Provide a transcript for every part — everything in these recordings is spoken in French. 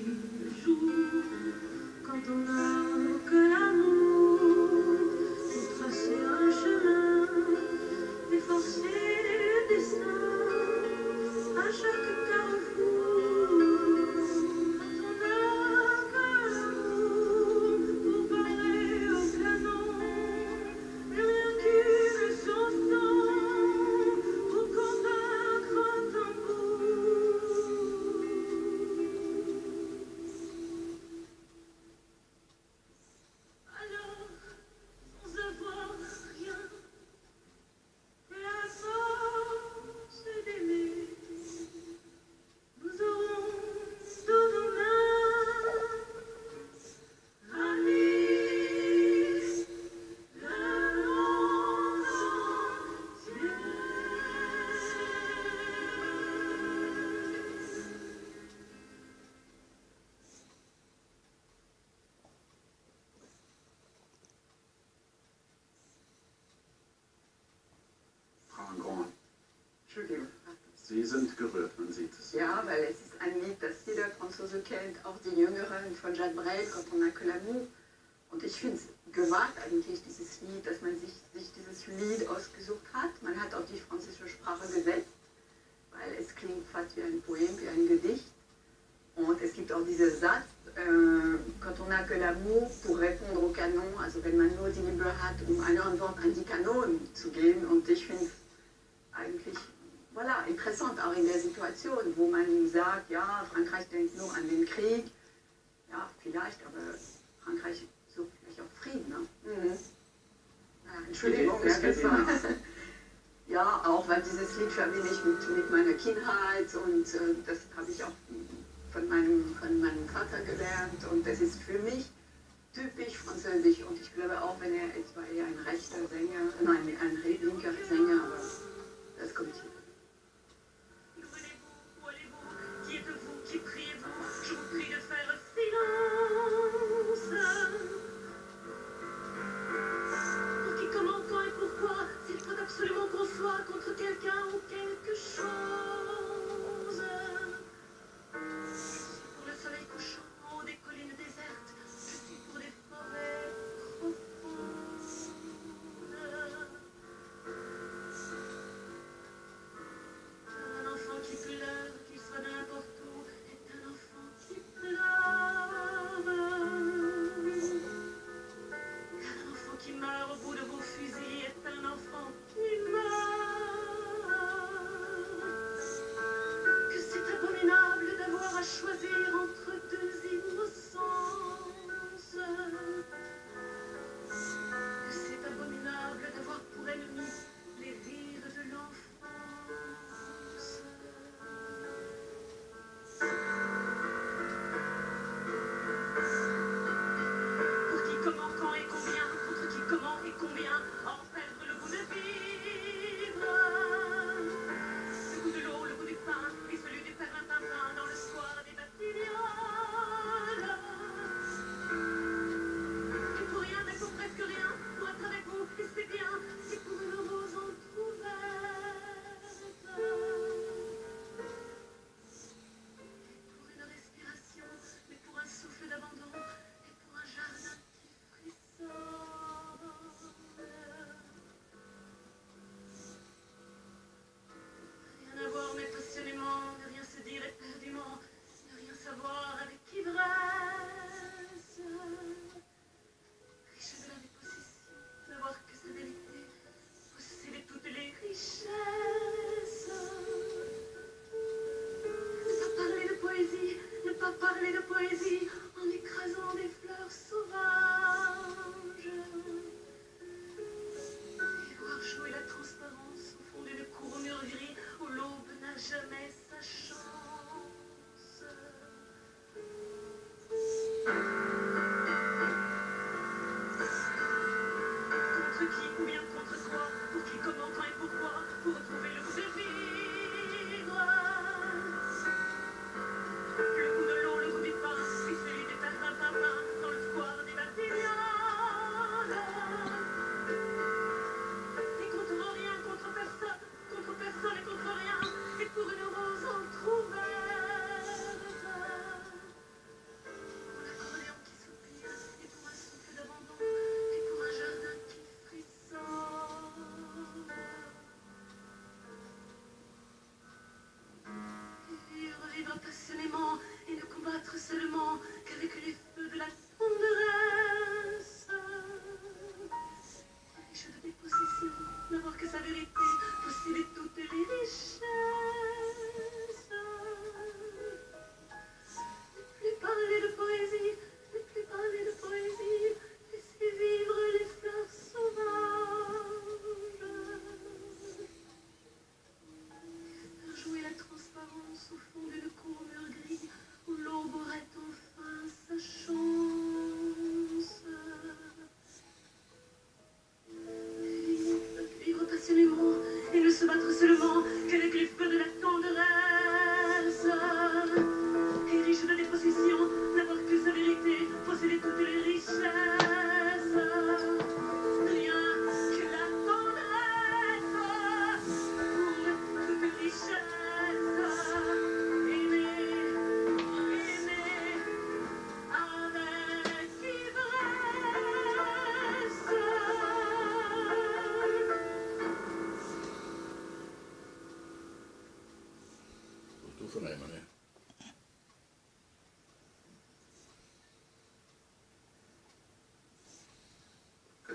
le jour, quand on n'a que l'amour pour tracer un chemin, efforcer le destin à chaque carrefour. Quand on n'a que l'amour pour parler au canon, et rien qu'une chanson pour convaincre un tambour. Alors, sans avoir rien, et à la force d'aimer, nous aurons tous nos mains amis le monde entier. Frau Grand, Entschuldigung. Sie sind gerührt, man sieht es. Ja, weil es ist ein Lied, das jeder Franzose kennt, auch die Jüngeren von Jacques Brel, Quand on n'a que l'amour. Und ich finde es gewagt eigentlich, dieses Lied, dass man sich dieses Lied ausgesucht hat. Man hat auch die französische Sprache gesetzt, weil es klingt fast wie ein Poem, wie ein Gedicht. Und es gibt auch diesen Satz, Quand on n'a que l'amour pour répondre au canon, also wenn man nur die Liebe hat, um eine Antwort an die Kanonen zu geben. Und ich finde es eigentlich voilà, interessant, auch in der Situation, wo man sagt, ja, Frankreich denkt nur an den Krieg. Ja, vielleicht, aber Frankreich sucht vielleicht auch Frieden. Ne? Mhm. Ja, Entschuldigung, Es geht Ihnen nach. ja, auch weil dieses Lied verbinde ich mit meiner Kindheit und das habe ich auch von meinem Vater gelernt und das ist für mich typisch französisch und ich glaube auch, wenn er jetzt war eher ein rechter Sänger, nein, ein linker Sänger, aber das kommt hier. Où allez-vous? Qui êtes-vous? Qui priez-vous? Je vous prie de faire silence. Pour qui, comment, quand et pourquoi? S'il faut absolument qu'on soit contre quelqu'un ou quelque chose. Je suis pour le soleil couchant en haut des collines désertes. Je suis pour des forêts profondes.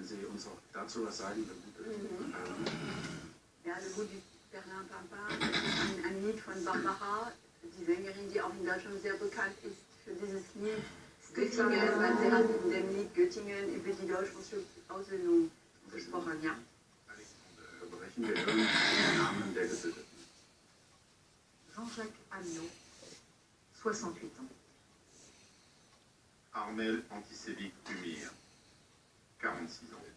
wenn Sie uns auch dazu was sagen würden. Ja, Le Goût du Perlimpinpin, das ist ein Lied von Barbara, die Sängerin, die auch in Deutschland sehr bekannt ist für dieses Lied. Göttingen, weil sie hat in dem Lied Göttingen über die deutsche Aussöhnung gesprochen, ja. Brechen wir den Namen der Getöteten. Jean-Jacques Agneau, 68 ans. Armel Antisévique Humir, 46 ans.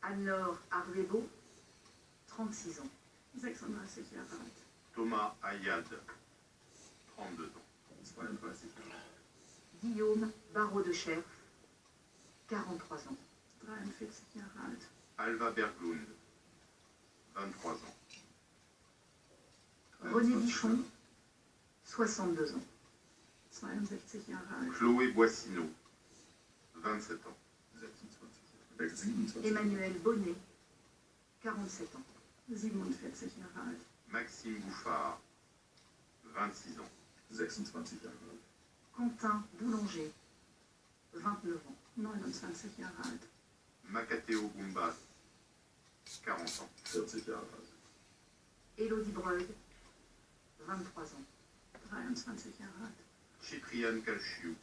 Anne-Laure Arguebo, 36 ans. 36 Jahre alt. Thomas Ayad, 32 ans. 32 Jahre. Guillaume Barraud de Cherf, 43 ans. 43 Jahre alt. Alva Berglund, 23 ans. René Bichon, 62 ans. 62 Jahre alt. Chloé Boissineau, 27 ans. 27. Emmanuel Bonnet, 47 ans. 47 Jahre alt. Maxime Bouffard, 26 ans. 26 Jahre alt. Quentin Boulanger, 29 ans. 29 Jahre alt. Makateo Gumbas, 40 ans. 40 Jahre alt. Élodie Breuil, 23 ans. 23 Jahre alt. Chitriane Kalchiou,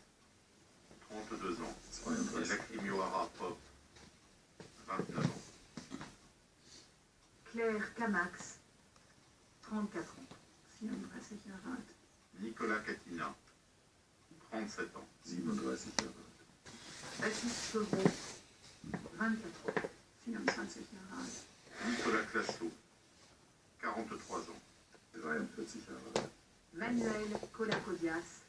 32 ans. 32. Et Lacrimioara Pop, 29 ans. Claire Camax, 34 ans. 34 Jahre alt. Nicolas Catina, 37 ans. 37 Jahre alt. Baptiste Chevreau, 24 ans. 24 Jahre alt. Nicolas Classo, 43 ans. 43 Jahre alt. Manuel Colacodias,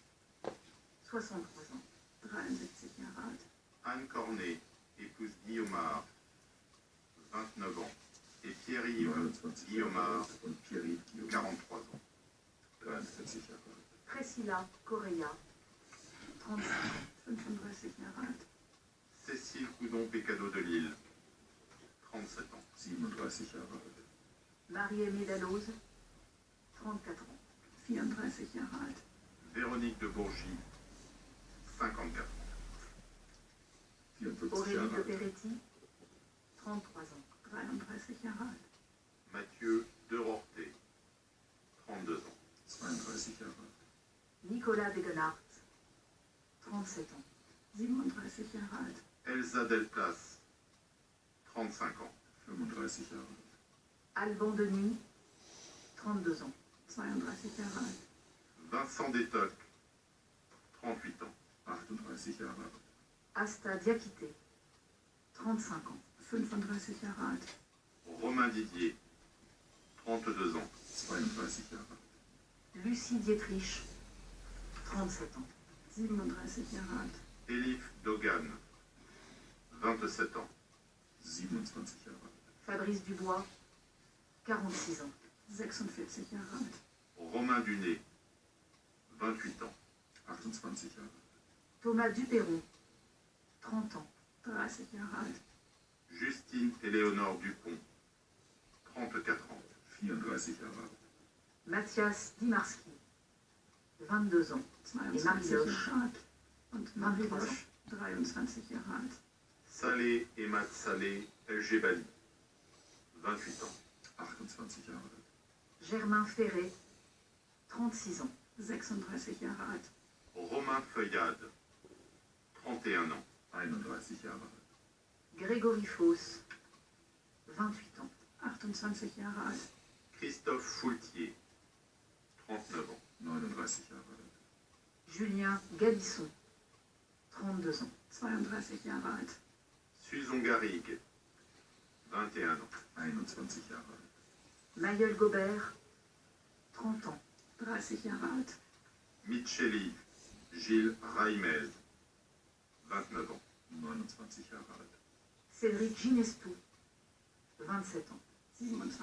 63 ans. 73 Jahre alt. Anne Cornet, épouse Guillaumard, 29 ans. Et Pierre-Yves 29 Guillaumard, und Pierre 43 ans. 43 Jahre alt. Priscilla Correa, 35 ans. 35 Jahre alt. Cécile Coudon-Pécado de Lille, 37 ans. 37 Jahre alt. Marie-Aimée Dalloz, 34 ans. 34 Jahre alt. Véronique de Bourgie, 54 ans. 44 Aurélie Jahre de alt. Peretti, 33 ans. 33 Jahre alt. Mathieu de Rorté, 32 ans. 32 Jahre alt. Nicolas Degenhardt, 37 ans. 37 Jahre alt. Elsa Delplas, 35 ans. 35 Jahre alt. Alban Denis, 32 ans. 32 Jahre alt. Vincent Détoc, 38 ans. 38 Jahre alt. Asta Diakité, 35 ans. 35 Jahre alt. Romain Didier, 32 ans. 32 Jahre alt. Lucie Dietrich, 37 ans. 37 Jahre alt. Elif Dogan, 27 ans. 27 Jahre alt. Fabrice Dubois, 46 ans. 46 Jahre alt. Romain Dunet, 28 ans. 28 Jahre alt. Thomas Duperron, 30 ans. 30 Jahre alt. Justine Éléonore Dupont, 34 ans. 34 Jahre alt. Mathias Dimarski, 22 ans. 22 Marie-Loche, Jahre alt. Und 23 Marie-Loche, 23 Jahre alt. Salé Emad Salé El Jebali, 28 ans. 28 Jahre alt. Germain Ferré, 36 ans. 36 Jahre alt. Romain Feuillade, 31 ans. 31 Jahre alt. Grégory Foss, 28 ans. 28 Jahre alt. Christophe Foultier, 39 ans. 39 Jahre alt. Julien Galisson, 32 ans. 32 Jahre alt. Suzon Garrigue, 21 ans. 21 Jahre alt. Mayel Gobert, 30 ans. 30 Jahre alt. Micheli Gilles Raimez, 29 ans. 29 Jahre alt. Cédric Ginestou, 27 ans. 27